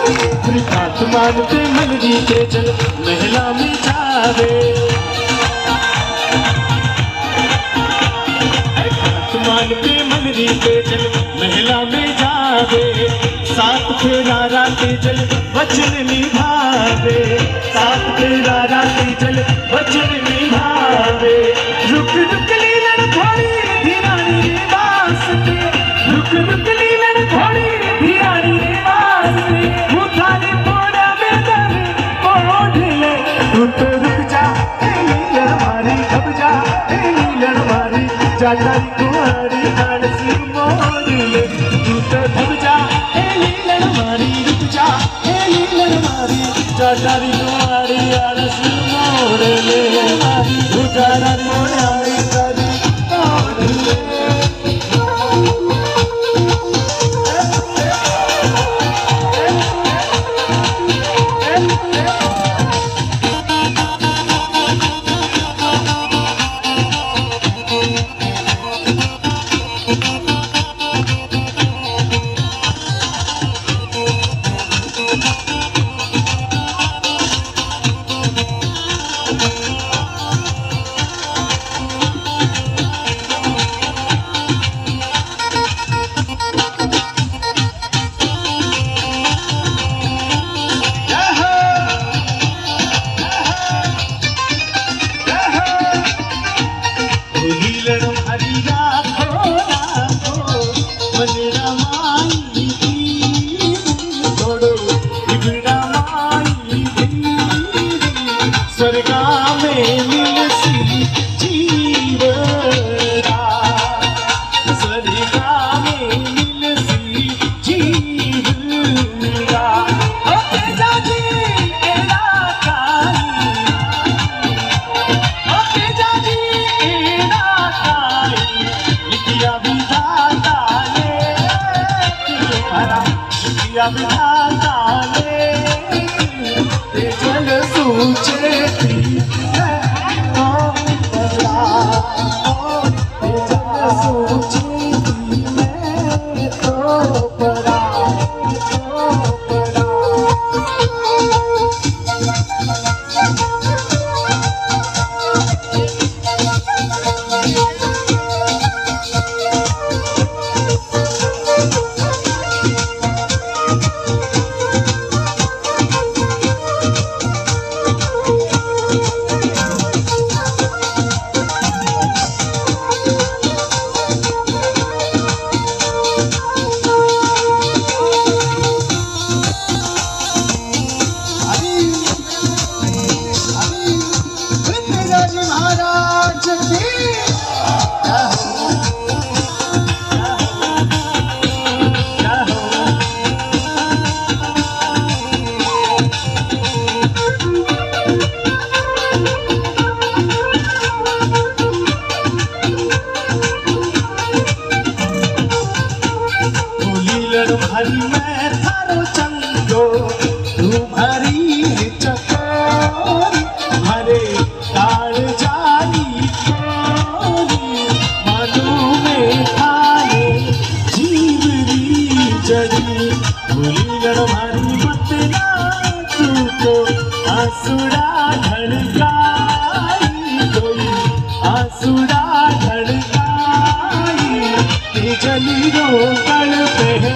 आसमान पे मलरी के जल महला में जावे, आसमान पे मलरी के जल महला में जावे, सात फेरा राते जल वचन निभावे, सात फेरा राते जल वचन निभावे। रुक रुक लीलन थोड़ी धीरानी रे वास्ते, रुक रुक लीलन थोड़ी धीरानी रे वास्ते, मुथारी पोड़ा में दर ओढ़ ले, तू तो रुक जा ए लीलन मारी, अब जा ए लीलन मारी, जाटारी कुंवारी आलसी मोड़ ले, तू तो रुक जा ए लीलन मारी, रुक जा ए लीलन मारी, जाटारी कुंवारी आलसी मोड़ ले, जाटारी कुंवारी आलसी मोड़ ले। स्वर्गा में मिलसी जीवरा, स्वर्गा में मिलसी जीवरा। ओ तेजा जी एड़ा काई, ओ तेजा जी एड़ा काई, लिखिया विधाता ने तुम्हारा, लिखिया विधाता ने तेजल सूचे भरी मैं थारो चंगो, तू भरी चकोरी, हरे काल जानी कोरी, मनु में खाए जीवरी जड़ी, भूलिगढ़ भरी बतना तू तो आंसुड़ा ढड़काई, कोई आंसुड़ा ढड़काई, जली रो कल पे